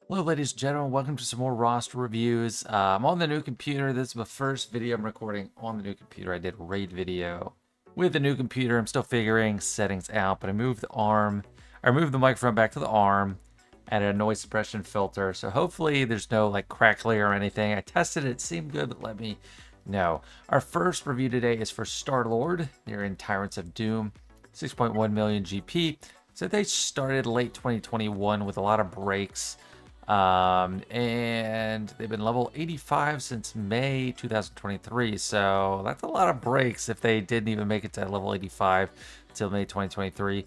Hello, ladies and gentlemen. Welcome to some more roster reviews. I'm on the new computer. This is my first video I'm recording on the new computer. I did a raid video with the new computer. I'm still figuring settings out, but I moved the arm. I moved the microphone back to the arm, added a noise suppression filter. So hopefully there's no like crackly or anything. I tested it. It seemed good, but let me know. Our first review today is for StarLord. They're in Tyrants of Doom, 6.1 million GP. So they started late 2021 with a lot of breaks. And they've been level 85 since May 2023, so that's a lot of breaks if they didn't even make it to level 85 until May 2023.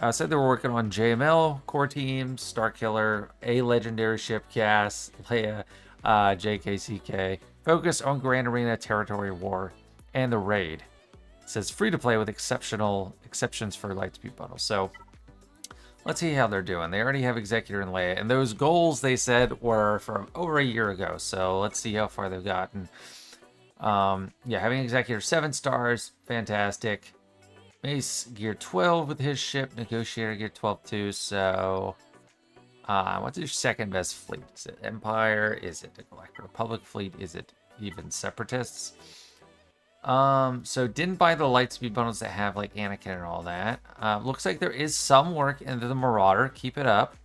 Said they were working on JML, core teams, Starkiller, a legendary ship, Cass, Leia, JKCK. Focus on Grand Arena, Territory War, and the Raid. It says free to play with exceptions for Lightspeed bundles. So let's see how they're doing. They already have Executor and Leia, and those goals they said were from over a year ago. So let's see how far they've gotten. Yeah, having Executor 7 stars, fantastic. Mace gear 12 with his ship, Negotiator gear 12 too. So, what's your second best fleet? Is it Empire? Is it the Galactic Republic fleet? Is it even Separatists? So didn't buy the Lightspeed bundles that have like Anakin and all that. Looks like there is some work into the Marauder. Keep it up.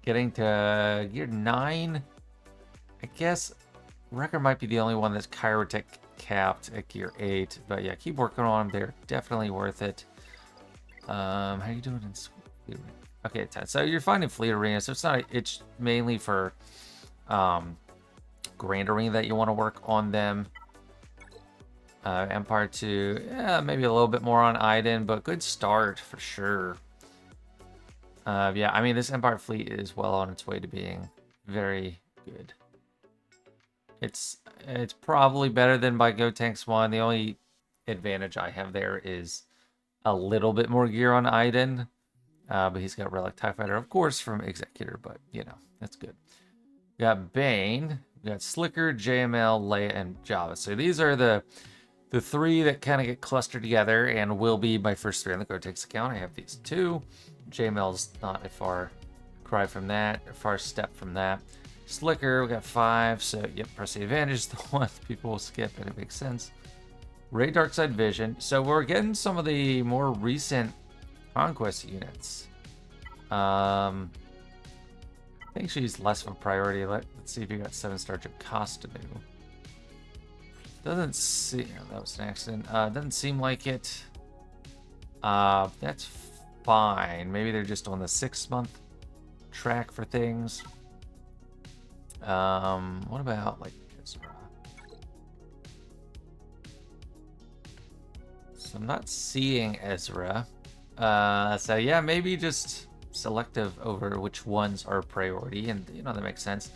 Getting to gear 9. I guess Wrecker might be the only one that's Chirotech capped at gear 8. But yeah, keep working on them. They're definitely worth it. How are you doing in Fleet Arena? Okay, 10. So you're finding Fleet Arena. So it's mainly for Grand Arena that you want to work on them. Empire 2, yeah, maybe a little bit more on Iden, but good start for sure. Yeah, I mean, this Empire fleet is well on its way to being very good. It's probably better than by Gotenks 1. The only advantage I have there is a little bit more gear on Iden, but he's got Relic TIE Fighter, of course, from Executor, but, you know, that's good. We got Bane, we got Slicker, JML, Leia, and Java. So these are the three that kind of get clustered together and will be my first three on the Gotenks account. I have these two. JML's not a far cry from that, a far step from that. Slicker, we got 5, so yep, press the advantage is the one people will skip, and it makes sense. Ray Darkside Vision. So we're getting some of the more recent Conquest units. I think she's less of a priority. Let's see if you got 7-star Jocasta new. Doesn't see. Oh, that was an accident. Doesn't seem like it. That's fine. Maybe they're just on the 6-month track for things. What about like Ezra? So I'm not seeing Ezra. So yeah, maybe just selective over which ones are priority, and you know that makes sense.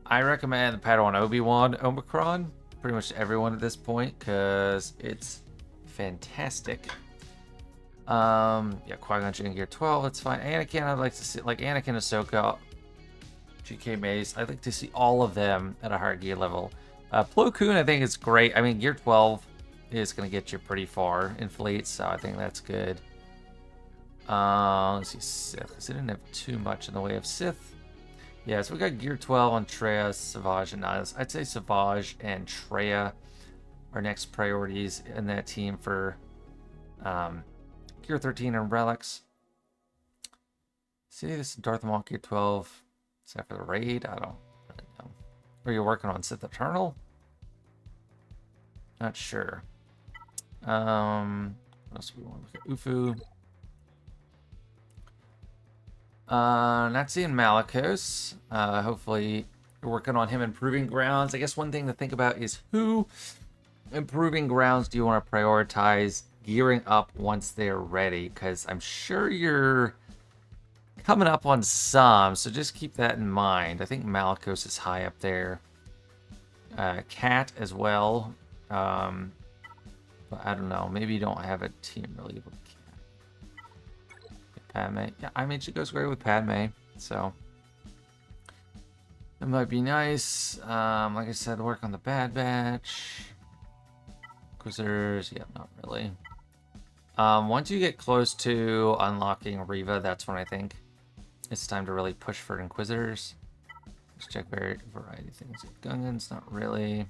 I recommend the Padawan Obi-Wan Omicron. Pretty much everyone at this point, because it's fantastic. Yeah, Qui-Gon Jinn gear 12, that's fine. Anakin, I'd like to see, like Anakin, Ahsoka, GK Mace, I'd like to see all of them at a higher gear level. Plo Koon, I think is great. I mean, gear 12 is going to get you pretty far in fleets, so I think that's good. Let's see, Sith, because they didn't have too much in the way of Sith. Yeah, so we got Gear 12 on Treya, Savage, and Naz. I'd say Savage and Treya are next priorities in that team for Gear 13 and Relics. See, this is Darth Maul Gear 12. Is that for the raid? I don't really know. Are you working on Sith Eternal? Not sure. What else do we want to look at? Ufu. Not seeing Malicos. Hopefully you're working on him improving grounds. I guess one thing to think about is who improving grounds do you want to prioritize gearing up once they're ready? Because I'm sure you're coming up on some, so just keep that in mind. I think Malicos is high up there. Cat as well. But I don't know. Maybe you don't have a team really with Padme. Yeah, I mean, she goes great with Padme, so that might be nice. Like I said, work on the Bad Batch. Inquisitors, yeah, not really. Once you get close to unlocking Riva, that's when I think it's time to really push for Inquisitors. Let's check variety of things. Gungans, not really.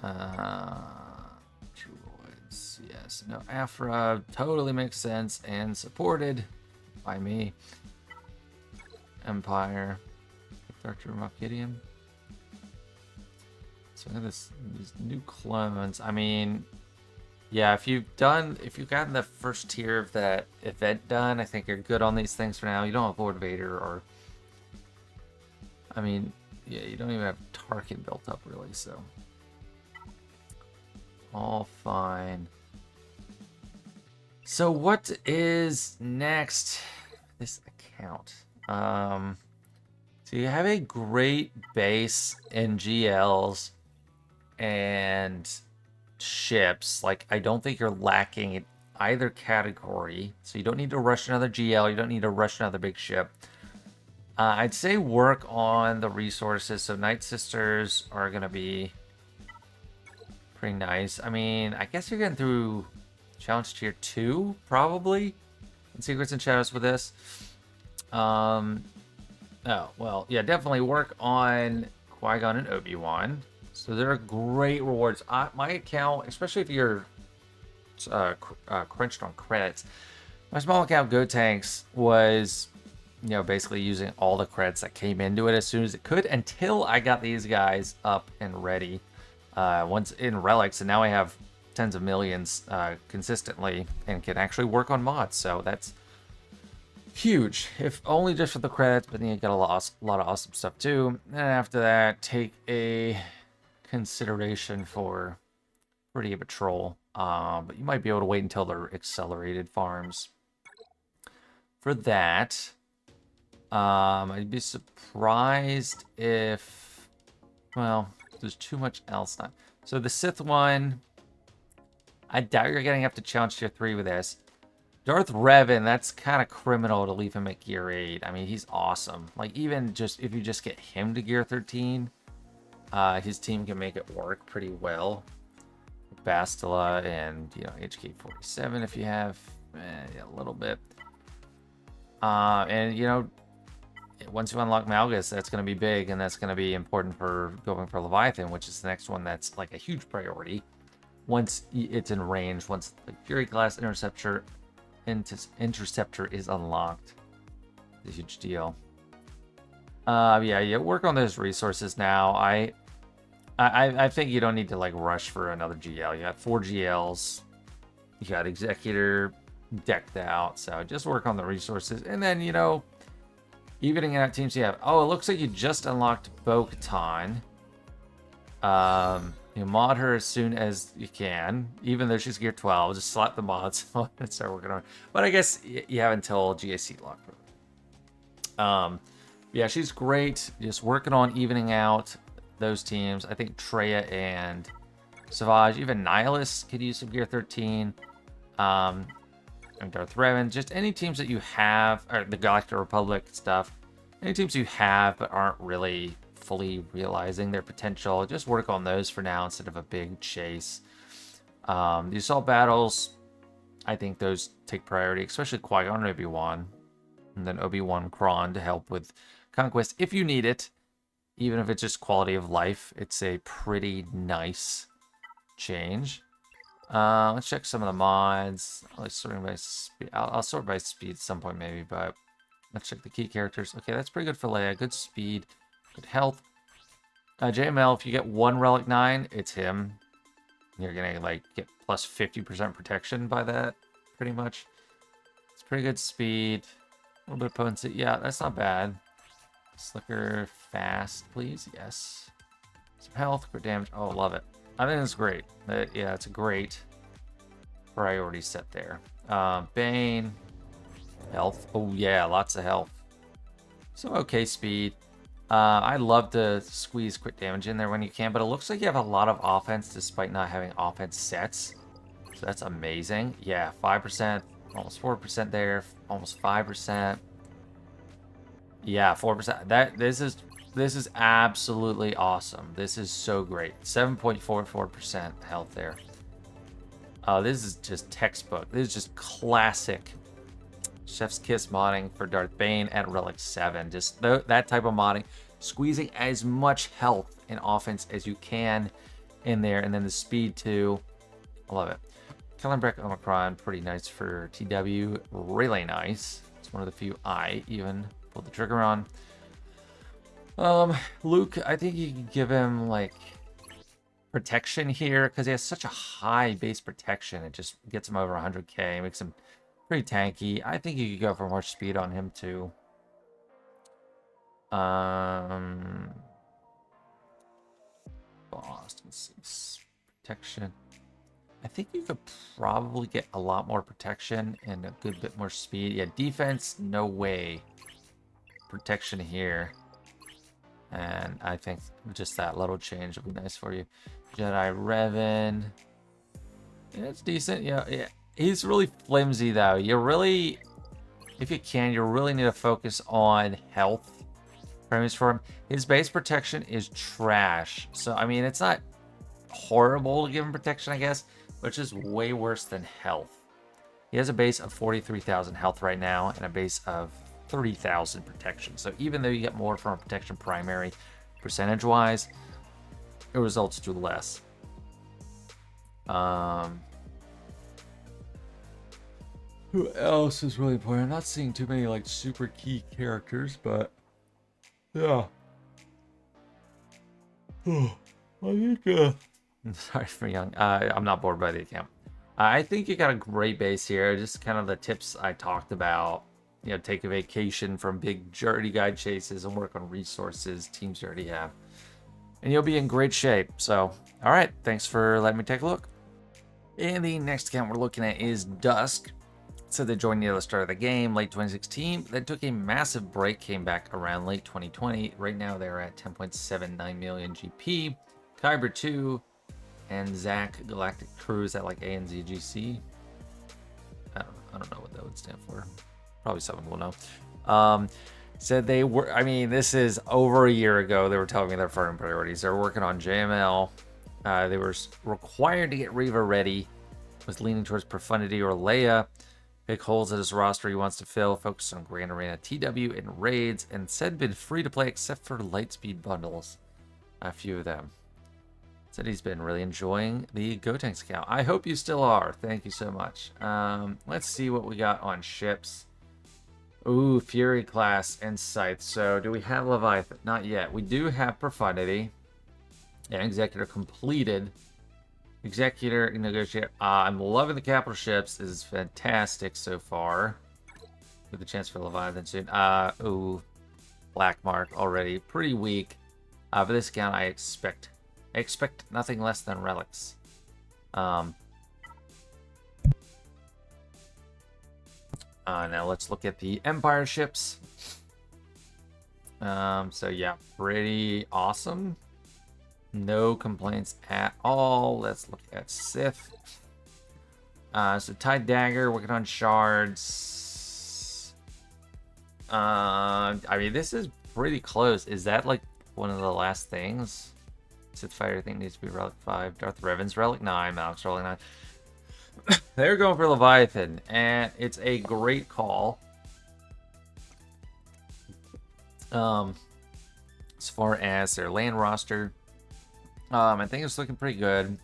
Droids, yes. No, Afra totally makes sense and supported by me. Empire. Dr. Malkidian. So look at these new clones. I mean, yeah, if you've gotten the first tier of that event done, I think you're good on these things for now. You don't have Lord Vader or, I mean, yeah, you don't even have Tarkin built up really, so all fine. So what is next? This account. So you have a great base in GLs and ships. Like, I don't think you're lacking in either category. So you don't need to rush another GL. You don't need to rush another big ship. I'd say work on the resources. So Night Sisters are going to be pretty nice. I mean, I guess you're getting through Challenge Tier 2, probably, in Secrets and Shadows with this. Oh, well, yeah, definitely work on Qui-Gon and Obi-Wan. So they're great rewards. My account, especially if you're crunched on credits, my small account Go Tanks was, basically using all the credits that came into it as soon as it could until I got these guys up and ready. Once in Relics, and now I have tens of millions consistently and can actually work on mods. So that's huge, if only just for the credits, but then you get a lot of awesome stuff too. And after that, take a consideration for pretty patrol, but you might be able to wait until they're accelerated farms for that. I'd be surprised if, well, there's too much else not. So the Sith one, I doubt you're getting up to Challenge Tier 3 with this. Darth Revan, that's kind of criminal to leave him at Gear 8. I mean, he's awesome. Like, even just if you just get him to Gear 13, his team can make it work pretty well. Bastila and, HK-47 if you have a little bit. And, once you unlock Malgus, that's going to be big, and that's going to be important for going for Leviathan, which is the next one that's like a huge priority. Once it's in range, once the Fury Class Interceptor is unlocked. It's a huge deal. Yeah, work on those resources now. I think you don't need to like rush for another GL. You have 4 GLs. You got Executor decked out, so just work on the resources, and then evening out teams you have. Oh, it looks like you just unlocked Bo-Katan. You mod her as soon as you can, even though she's Gear 12. Just slap the mods on and start working on her. But I guess you have until GAC lock. Yeah, she's great. Just working on evening out those teams. I think Treya and Savage, even Nihilus could use some Gear 13. And Darth Revan, just any teams that you have, or the Galactic Republic stuff, any teams you have but aren't really fully realizing their potential, just work on those for now instead of a big chase. The assault battles, I think those take priority, especially Qui-Gon and Obi-Wan, and then Obi-Wan Kron to help with conquest if you need it. Even if it's just quality of life, it's a pretty nice change. Let's check some of the mods. Sorting by speed. I'll sort by speed at some point maybe, but let's check the key characters. Okay, that's pretty good for Leia. Good speed, good health. JML, if you get 1 Relic 9, it's him. You're gonna like get plus 50% protection by that, pretty much. It's pretty good speed. A little bit of potency. Yeah, that's not bad. Slicker, fast, please. Yes. Some health, crit damage. Oh, love it. I think it's great. Yeah, it's a great priority set there. Bane, health. Oh yeah, lots of health. Some okay speed. I love to squeeze crit damage in there when you can, but it looks like you have a lot of offense despite not having offense sets. So that's amazing. Yeah, 5%, almost 4% there, almost 5%. Yeah, 4%. This is absolutely awesome. This is so great. 7.44% health there. Oh, this is just textbook. This is just classic Chef's Kiss modding for Darth Bane at Relic 7. Just that type of modding. Squeezing as much health and offense as you can in there. And then the speed too. I love it. Kellenbreck Omicron, pretty nice for TW. Really nice. It's one of the few I even pulled the trigger on. Luke, I think you can give him like protection here because he has such a high base protection. It just gets him over 100k, makes him pretty tanky. I think you could go for more speed on him too. Boston 6 protection. I think you could probably get a lot more protection and a good bit more speed. Yeah, defense, no way. Protection here. And I think just that little change will be nice for you. Jedi Revan. Yeah, it's decent. Yeah. He's really flimsy though. You really, if you can, you really need to focus on health premise for him. His base protection is trash. So, I mean, it's not horrible to give him protection, I guess, but it's just way worse than health. He has a base of 43,000 health right now and a base of 30,000 protection. So even though you get more from a protection primary percentage-wise, it results to less. Who else is really important? I'm not seeing too many like super key characters, but yeah. I think sorry for young. I'm not bored by the account. I think you got a great base here. Just kind of the tips I talked about. You know, take a vacation from big journey guide chases and work on resources teams you already have. And you'll be in great shape. So, all right. Thanks for letting me take a look. And the next account we're looking at is Dusk. So they joined near the start of the game, late 2016. Then took a massive break, came back around late 2020. Right now they're at 10.79 million GP. Kyber 2 and Zach Galactic Cruise at like ANZGC. I don't know what that would stand for. Probably something we'll know. Said they were, I mean, this is over a year ago. They were telling me their farming priorities. They're working on JML. They were required to get Reva ready. Was leaning towards Profundity or Leia. Pick holes at his roster he wants to fill. Focus on Grand Arena TW and raids. And said been free to play except for Lightspeed bundles. A few of them. Said he's been really enjoying the Gotenks account. I hope you still are. Thank you so much. Let's see what we got on ships. Ooh, Fury class and Scythe. So do we have Leviathan? Not yet. We do have Profundity. And Executor completed. Executor, Negotiator. I'm loving the capital ships. This is fantastic so far. With a chance for Leviathan soon. Ooh, Black Mark already. Pretty weak. For this account, I expect nothing less than relics. Now let's look at the Empire ships. So yeah, pretty awesome. No complaints at all. Let's look at Sith. So Tide Dagger, working on shards. I mean, this is pretty close. Is that like one of the last things? Sith Fighter, I think, needs to be Relic 5. Darth Revan's Relic 9. Malak's Relic 9. They're going for Leviathan, and it's a great call. As far as their land roster, I think it's looking pretty good.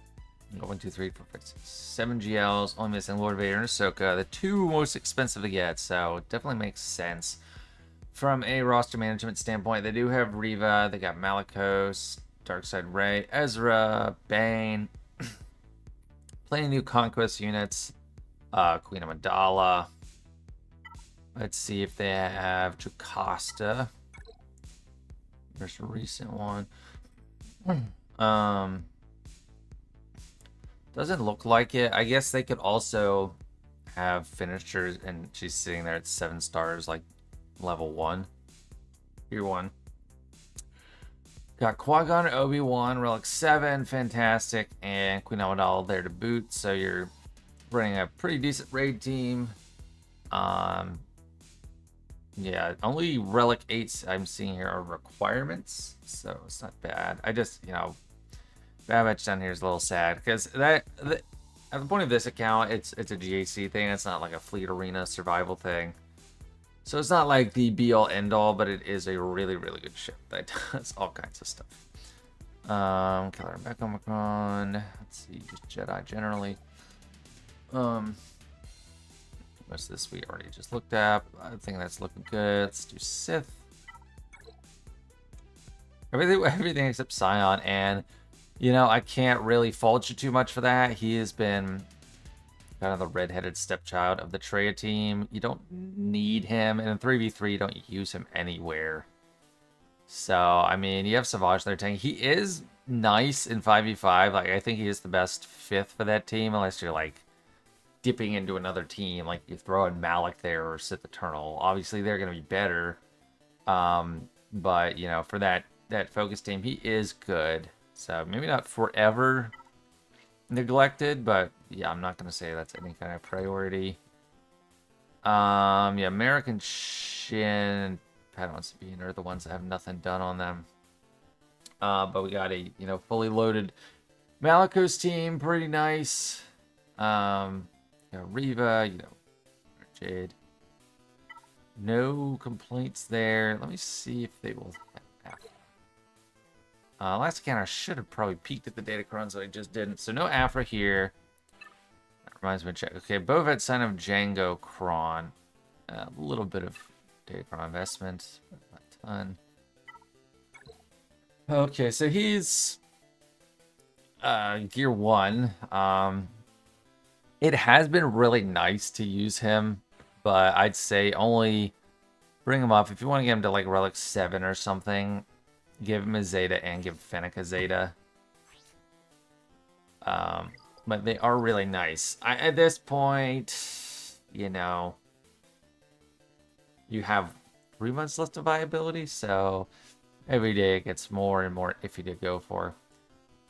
1, 2, 3, 4, 5, 6, 7 GLs, only missing Lord Vader and Ahsoka, the two most expensive to get, so it definitely makes sense. From a roster management standpoint, they do have Reva, they got Malicos, Darkseid Rey, Ezra, Bane, plenty of new Conquest units, Queen Amidala. Let's see if they have Jocasta. There's a recent one. Doesn't look like it. I guess they could also have finishers, and she's sitting there at 7 stars, like level 1. Tier 1. Got Qui-Gon, Obi-Wan, Relic 7, fantastic, and Queen Amidala there to boot. So you're running a pretty decent raid team. Yeah, only Relic 8s I'm seeing here are requirements, so it's not bad. I just, Bad Batch down here is a little sad because at the point of this account, it's a GAC thing. It's not like a Fleet Arena survival thing. So it's not like the be-all, end-all, but it is a really, really good ship that does all kinds of stuff. Killer Mech Omicron. Let's see, just Jedi generally. Most of this we already just looked at. I think that's looking good. Let's do Sith. Everything except Scion, and you know, I can't really fault you too much for that. He has been kind of the redheaded stepchild of the Traya team. You don't need him, and in 3v3, you don't use him anywhere. So, I mean, you have Savage there tank. He is nice in 5v5. Like, I think he is the best fifth for that team, unless you're like dipping into another team. Like, you throw in Malik there or Sith Eternal. Obviously, they're going to be better. But, you know, for that focus team, he is good. So, maybe not forever neglected, but yeah, I'm not going to say that's any kind of priority. Yeah, American Shin, Padawans Sabine are the ones that have nothing done on them. But we got a, you know, fully loaded Malicos team, pretty nice. You know, Riva, you know, Jade. No complaints there. Let me see if they will have last account I should have probably peeked at the datacrons, but I just didn't. So no Afra here. That reminds me to check. Okay, Bovet, son of Django Kron. A little bit of datacron investment, but not a ton. Okay, so he's gear 1. It has been really nice to use him, but I'd say only bring him up if you want to get him to like relic 7 or something. Give him a Zeta and give Fennec a Zeta. But they are really nice. At this point, you know, you have 3 months left of viability, so every day it gets more and more iffy to go for.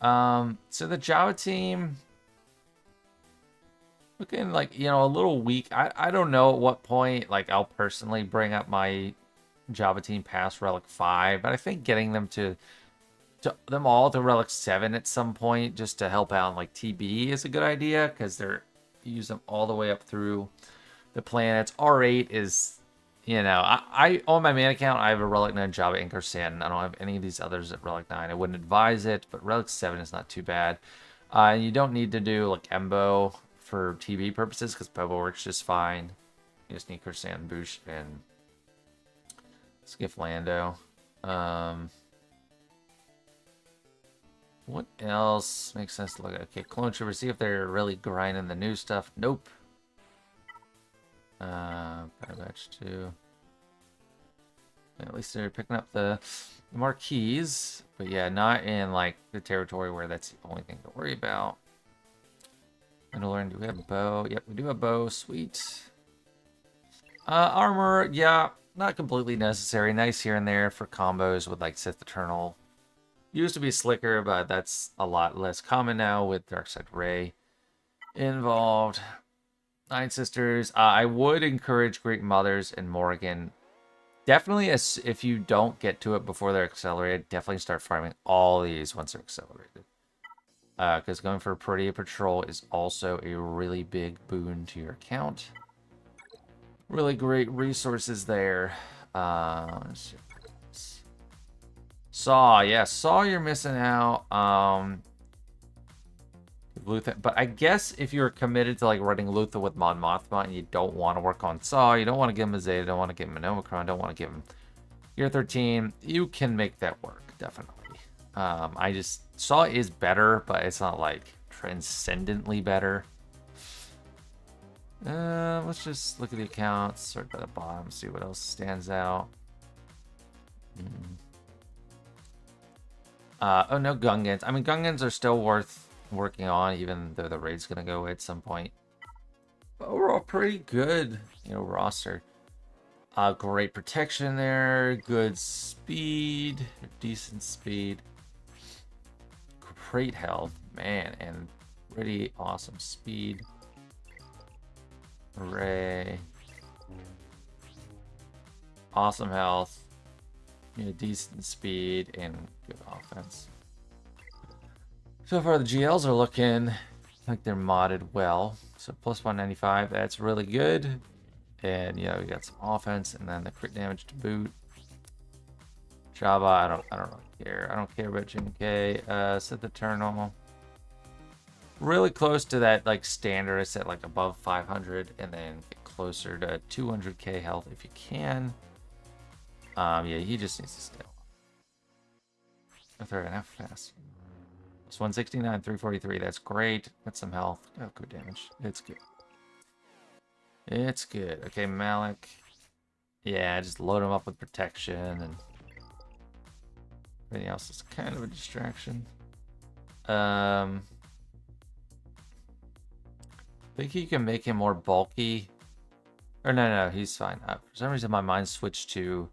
So the Java team, looking like, you know, a little weak. I don't know at what point, like, I'll personally bring up my Java team past Relic 5, but I think getting them to them all to Relic 7 at some point just to help out like TB is a good idea, because you use them all the way up through the planets. R8 is, you know, I on my main account I have a Relic 9 Java Anchor Sand. I don't have any of these others at Relic 9. I wouldn't advise it, but Relic 7 is not too bad. You don't need to do like Embo for TB purposes, because Bobo works just fine. You just need Kursan, Boosh, and Skiff Lando. What else makes sense to look at? Okay, Clone Troopers, see if they're really grinding the new stuff. Nope. Batch 2. At least they're picking up the marquees. But yeah, not in like the territory where that's the only thing to worry about. Mandalorian, do we have a bow? Yep, we do have a bow. Sweet. Armor, yeah, not completely necessary. Nice here and there for combos with like Sith Eternal. Used to be slicker, but that's a lot less common now with Darkside Ray involved. Nine Sisters. I would encourage Great Mothers and Morrigan. Definitely, if you don't get to it before they're accelerated, definitely start farming all these once they're accelerated. Because going for a pretty patrol is also a really big boon to your account. Really great resources there. Let's see. Saw, yeah, Saw you're missing out. Luther, but I guess if you're committed to like running Luther with Mon Mothma and you don't want to work on Saw, you don't want to give him a Zeta, don't want to give him an Omicron, don't want to give him Year 13, you can make that work, definitely. Saw is better, but it's not like transcendently better. Let's just look at the accounts, sort by the bottom, see what else stands out. Oh, no Gungans. I mean, Gungans are still worth working on, even though the raid's gonna go away at some point. But overall, pretty good, you know, roster. Great protection there, good speed, decent speed, great health, man, and pretty awesome speed. Ray, awesome health, you know, decent speed, and good offense. So far, the GLs are looking like they're modded well. So plus 195, that's really good. And yeah, we got some offense, and then the crit damage to boot. Java, I don't really care. I don't care about Jin-K. Set the Eternal. Really close to that like standard. I set like above 500, and then get closer to 200k health if you can. Yeah, he just needs to stay alive. 3.5 fast. It's 169, 343. That's great. That's some health. Oh, good damage. It's good. It's good. Okay, Malik. Yeah, just load him up with protection, and everything else is kind of a distraction. I think you can make him more bulky. Or no, he's fine. For some reason, my mind switched to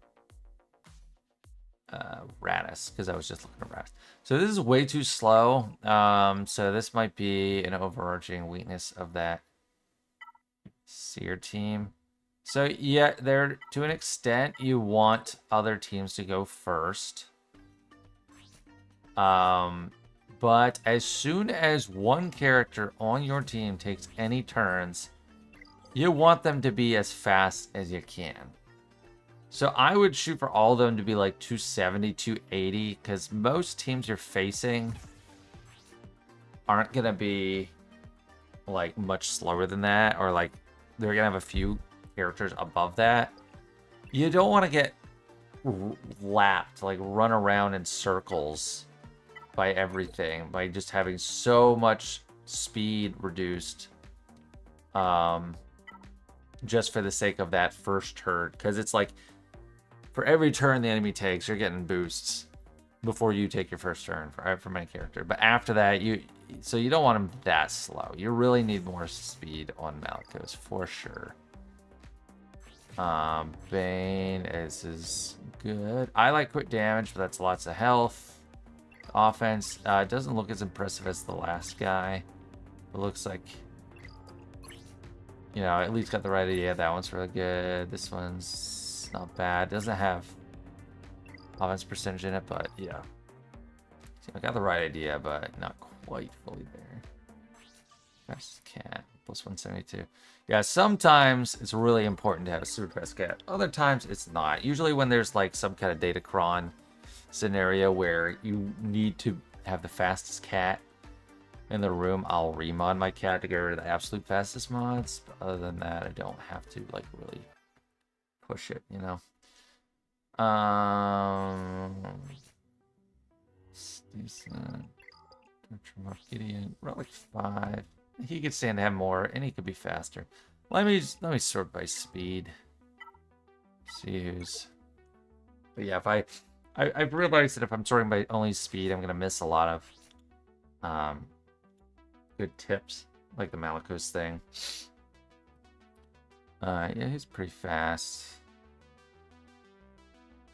Radis, because I was just looking at Radis. So this is way too slow. So this might be an overarching weakness of that Seer team. So yeah, there to an extent you want other teams to go first. But as soon as one character on your team takes any turns, you want them to be as fast as you can. So I would shoot for all of them to be like 270, 280, because most teams you're facing aren't going to be like much slower than that, or like they're going to have a few characters above that. You don't want to get lapped, like run around in circles by everything, by just having so much speed reduced just for the sake of that first turn. Because it's like, for every turn the enemy takes, you're getting boosts before you take your first turn for my character. But after that, you don't want him that slow. You really need more speed on Malikos for sure. Bane is good. I like quick damage, but that's lots of health. Offense doesn't look as impressive as the last guy. It looks like, you know, at least got the right idea. That one's really good. This one's not bad. Doesn't have offense percentage in it, but yeah. So I got the right idea, but not quite fully there. Fast cat, plus 172. Yeah, sometimes it's really important to have a super fast cat. Other times it's not. Usually when there's like some kind of Datacron scenario where you need to have the fastest cat in the room, I'll remod my cat to get rid of the absolute fastest mods. But other than that, I don't have to like really push it, you know. Decent. Gideon, Relic 5. He could stand to have more, and he could be faster. Let me sort by speed. See who's. But yeah, if I've realized that if I'm sorting by only speed, I'm gonna miss a lot of good tips, like the Malikos thing. Yeah, he's pretty fast.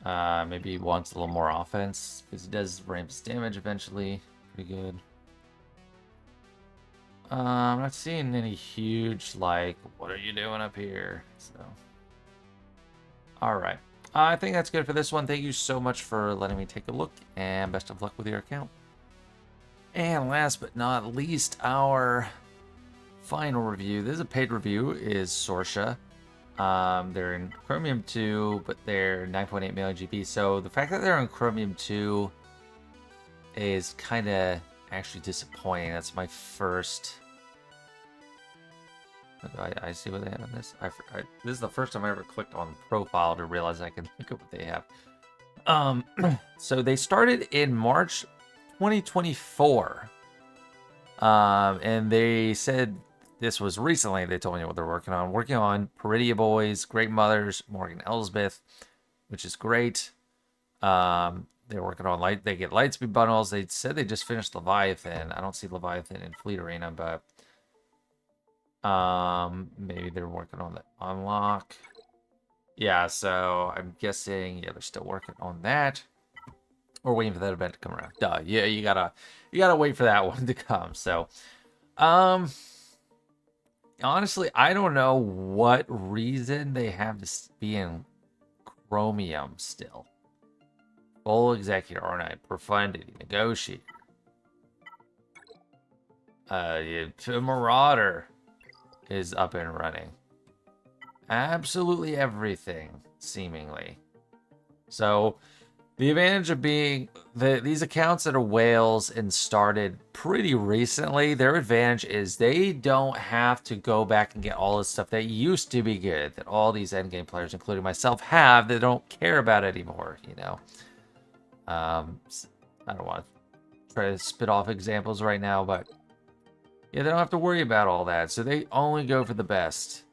Maybe he wants a little more offense, because he does ramp his damage eventually. Pretty good. I'm not seeing any huge, like, what are you doing up here? So, alright. I think that's good for this one. Thank you so much for letting me take a look, and best of luck with your account. And last but not least, our final review. This is a paid review, is Sorsha. They're in Chromium 2, but they're 9.8 million GP. So the fact that they're in Chromium 2 is kind of actually disappointing. That's my first. I see what they have on this. This is the first time I ever clicked on profile to realize I can think of what they have. So they started in March 2024. And they said this was recently. They told me what they're working on. Working on Peridia Boys, Great Mothers, Morgan Elsbeth, which is great. They're working on They get Lightspeed bundles. They said they just finished Leviathan. I don't see Leviathan in Fleet Arena, but maybe they're working on the unlock. Yeah, so I'm guessing they're still working on that. Or waiting for that event to come around. Duh. Yeah, you gotta wait for that one to come. So honestly, I don't know what reason they have to be in Chromium still. Full Executor, Ornate, Profundity, Negotiator. Marauder is up and running. absolutely everything, seemingly. So the advantage of being these accounts that are whales and started pretty recently, their advantage is they don't have to go back and get all this stuff that used to be good, that all these endgame players, including myself, have, that don't care about anymore, you know. I don't want to try to spit off examples right now, but yeah, they don't have to worry about all that, so they only go for the best.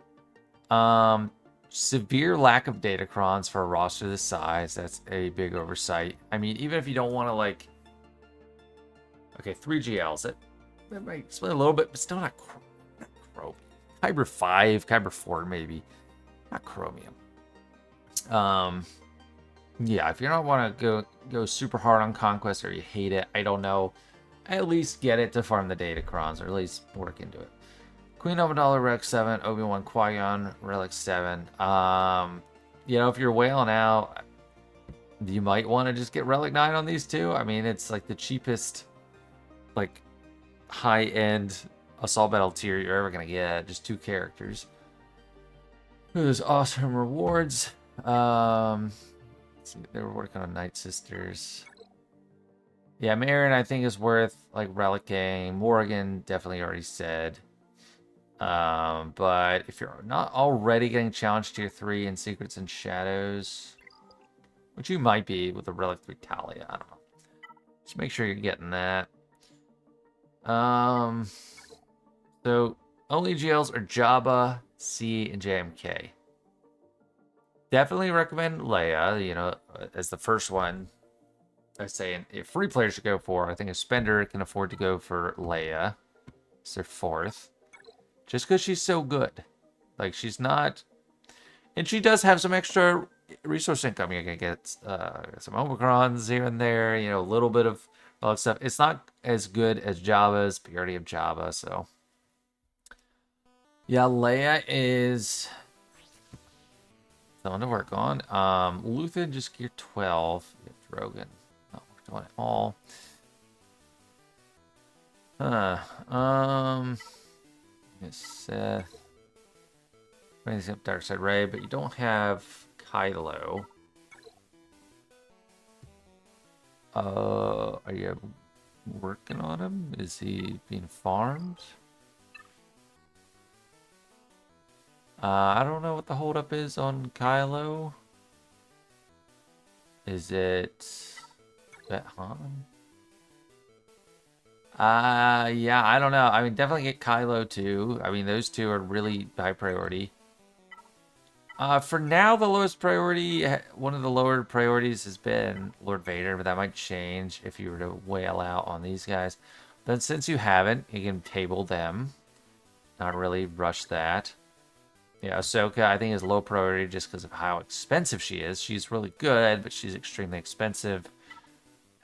Severe lack of datacrons for a roster this size. That's a big oversight. I mean, even if you don't want to, like... Okay, 3 GLs. That might explain a little bit, but still not chromium. Kyber 5, Kyber 4, maybe. Not chromium. Yeah, if you don't want to go super hard on Conquest or you hate it, I don't know, at least get it to farm the datacrons, or at least work into it. Queen Amidala, Relic 7, Obi-Wan, Qui-Gon, Relic 7. You know, if you're whaling out, you might want to just get Relic 9 on these two. I mean, it's like the cheapest, like, high-end assault battle tier you're ever going to get. Just 2 characters. There's awesome rewards. Let's see, they were working on Night Sisters. Yeah, Marin, I think, is worth, like, relicking. Morgan, definitely already said. But if you're not already getting challenged tier 3 in Secrets and Shadows, which you might be with the Relic 3 Talia, I don't know. Just make sure you're getting that. So only GLs are Jabba, C, and JMK. Definitely recommend Leia, you know, as the first one. I say a free player should go for. I think a spender can afford to go for Leia. It's their 4th. Just because she's so good. Like, she's not... And she does have some extra resource income. You're going to get some Omicrons here and there. You know, a little bit of all that stuff. It's not as good as Jabba's, but you already have Jabba, so... Yeah, Leia is... something to work on. Luthen just gear 12. You have Drogon. Not worked on it all. Yes, Seth. Brings up Darkseid Ray, but you don't have Kylo. Are you working on him? Is he being farmed? I don't know what the holdup is on Kylo. Is it Bet-Han? Yeah, I don't know. I mean, definitely get Kylo too. I mean, those two are really high priority. For now, the lowest priority, one of the lower priorities has been Lord Vader, but that might change if you were to whale out on these guys. But since you haven't, you can table them. Not really rush that. Yeah, Ahsoka, I think, is low priority just because of how expensive she is. She's really good, but she's extremely expensive.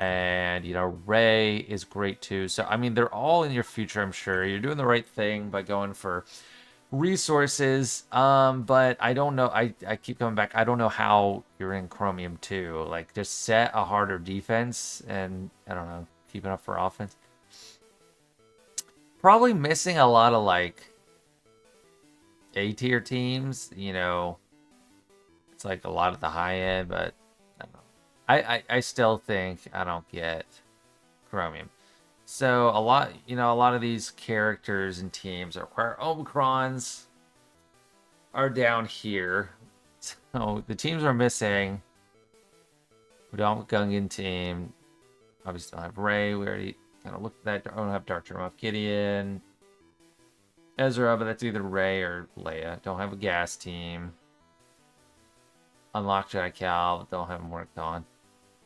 And, you know, Rey is great too. So, I mean, they're all in your future, I'm sure. You're doing the right thing by going for resources. But I don't know. I keep coming back. I don't know how you're in Chromium 2. Like, just set a harder defense and, I don't know, keeping up for offense. Probably missing a lot of, like, A-tier teams. You know, it's like a lot at the high end, but I don't know. I still think I don't get Chromium. So a lot, you know, a lot of these characters and teams that require Omicrons are down here. So the teams are missing. We don't have a Gungan team. Obviously don't have Rey. We already kind of looked at that. I don't have Dark Moff Gideon. Ezra, but that's either Rey or Leia. Don't have a gas team. Unlock Jedi Cal. Don't have them worked on.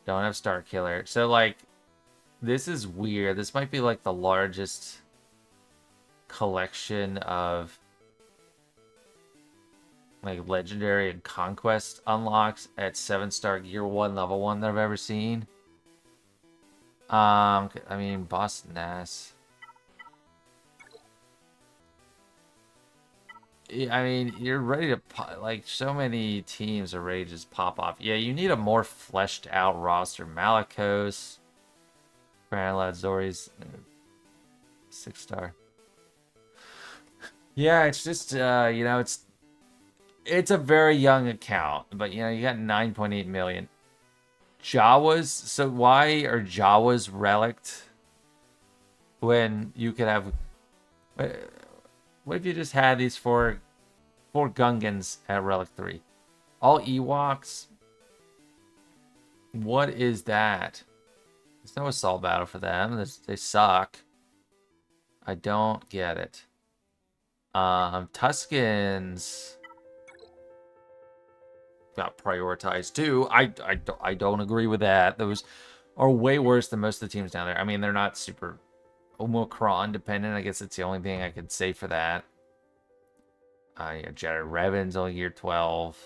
Don't have Star Killer. So, like, this is weird. This might be, like, the largest collection of, like, Legendary and Conquest unlocks at 7-star Gear 1, Level 1 that I've ever seen. I mean, Boss Nass. I mean, you're ready to, like, so many teams are ready to just pop off. Yeah, you need a more fleshed out roster. Malicos, Granlad, Zori's 6-star. Yeah, it's just, you know, It's a very young account, but you know, you got 9.8 million. Jawas, so why are Jawas relicked when you could have... What if you just had these four Gungans at Relic 3? All Ewoks? What is that? There's no assault battle for them. They suck. I don't get it. Tuskens got prioritized too. I don't agree with that. Those are way worse than most of the teams down there. I mean, they're not super Omicron dependent. I guess it's the only thing I could say for that. Yeah, Jedi Revan's only year 12.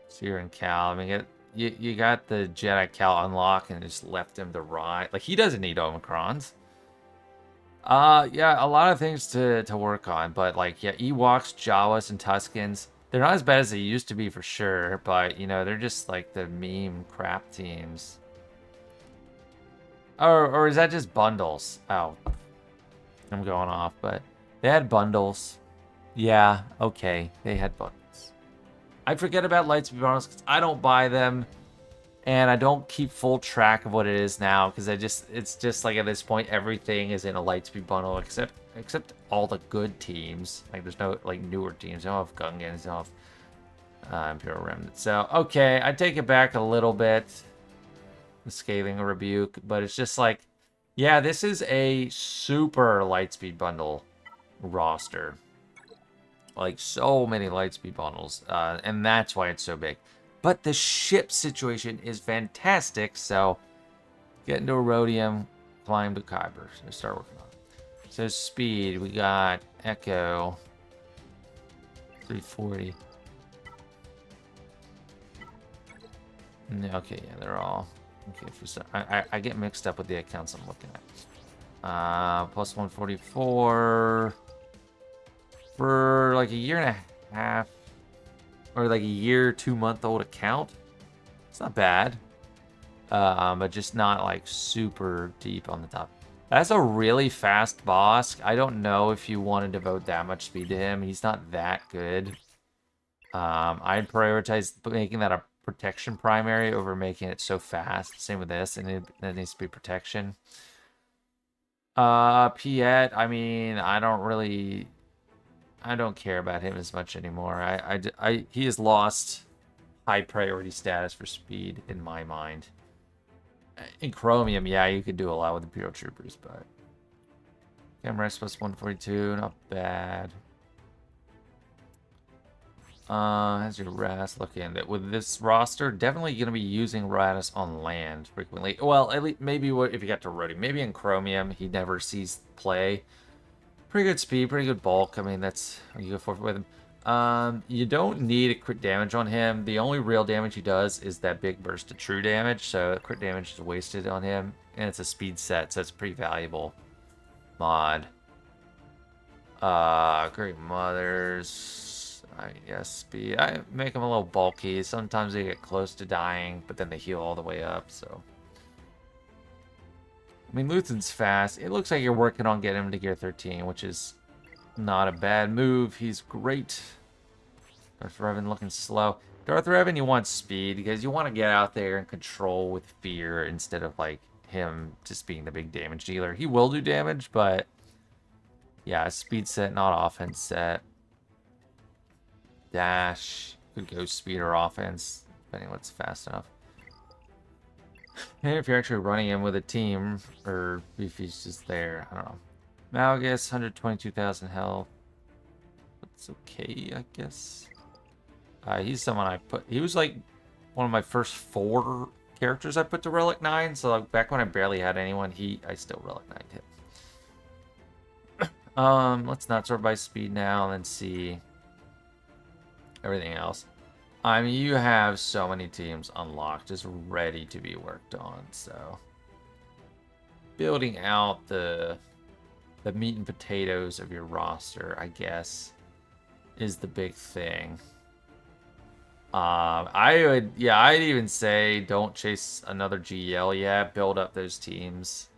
Seer and Cal. I mean, you got the Jedi Cal unlock and just left him to ride. Like, he doesn't need Omicrons. Yeah, a lot of things to work on, but like, yeah, Ewoks, Jawas, and Tuskens, they're not as bad as they used to be for sure, but you know, they're just like the meme crap teams. Or is that just bundles? Oh, I'm going off, but they had bundles. Yeah, okay, they had bundles. I forget about Lightspeed bundles because I don't buy them. And I don't keep full track of what it is now because it's just like at this point everything is in a Lightspeed bundle except all the good teams. Like there's no like newer teams. They don't have Gungans, they don't have Imperial Remnant. So okay, I take it back a little bit. The scathing rebuke, but it's just like, yeah, this is a super Lightspeed bundle roster. Like so many Lightspeed bundles, and that's why it's so big. But the ship situation is fantastic, so get into a Rhodium, climb to Kyber. So start working on it. So speed, we got Echo, 340. Okay, yeah, they're all... Okay, for some, I get mixed up with the accounts I'm looking at. Plus 144 for like a year and a half, or like a year, 2-month-old account. It's not bad, but just not like super deep on the top. That's a really fast boss. I don't know if you want to devote that much speed to him. He's not that good. I'd prioritize making that a protection primary over making it so fast. Same with this, and it needs to be protection. Piet, I mean, I don't care about him as much anymore. He has lost high priority status for speed in my mind. In Chromium, yeah, you could do a lot with Imperial Troopers, but camera plus 142, not bad. How's your Raddus looking? With this roster, definitely going to be using Raddus on land frequently. Well, at least maybe if you got to Rhodey. Maybe in Chromium, he never sees play. Pretty good speed, pretty good bulk. I mean, that's what you go for with him. You don't need a crit damage on him. The only real damage he does is that big burst of true damage, so crit damage is wasted on him. And it's a speed set, so it's pretty valuable mod. Great Mothers... yes, speed. I make them a little bulky. Sometimes they get close to dying, but then they heal all the way up, so... I mean, Luthen's fast. It looks like you're working on getting him to gear 13, which is not a bad move. He's great. Darth Revan looking slow. Darth Revan, you want speed, because you want to get out there and control with fear instead of, like, him just being the big damage dealer. He will do damage, but... yeah, speed set, not offense set. Dash. Could go speed or offense, depending on what's fast enough. And if you're actually running him with a team, or if he's just there, I don't know. Malgus, 122,000 health. That's okay, I guess. He's someone I put... he was like one of my first 4 characters I put to Relic 9, so like back when I barely had anyone, I still Relic 9'd him. Let's not sort by speed now and then see everything else. I mean, you have so many teams unlocked, just ready to be worked on, so... building out the meat and potatoes of your roster, I guess, is the big thing. I'd even say don't chase another GL yet. Build up those teams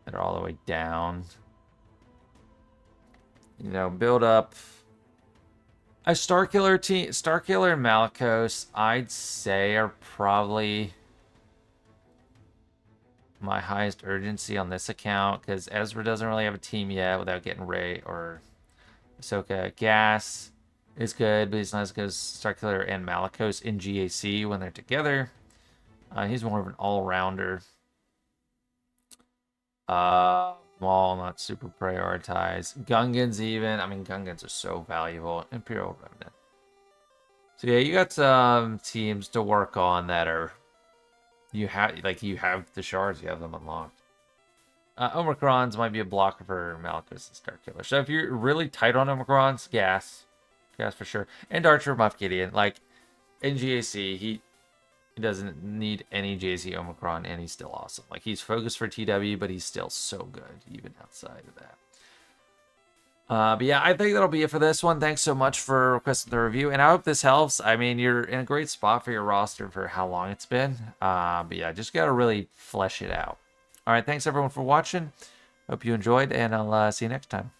that are all the way down. You know, build up A Starkiller team, Starkiller and Malicos, I'd say are probably my highest urgency on this account because Ezra doesn't really have a team yet without getting Ray or Ahsoka. Gas is good, but he's not as good as Starkiller and Malicos in GAC when they're together. He's more of an all-rounder. Maul, not super prioritized. Gungans even. I mean, Gungans are so valuable. Imperial Remnant. So yeah, you got some teams to work on that are you have the shards, you have them unlocked. Omicrons might be a blocker for Malicos and Starkiller. So if you're really tight on Omicrons, gas for sure. And Archer Moff Gideon, like in GAC, he doesn't need any JC Omicron, and he's still awesome. Like, he's focused for TW, but he's still so good, even outside of that. But yeah, I think that'll be it for this one. Thanks so much for requesting the review, and I hope this helps. I mean, you're in a great spot for your roster for how long it's been. But yeah, just got to really flesh it out. All right, thanks everyone for watching. Hope you enjoyed, and I'll see you next time.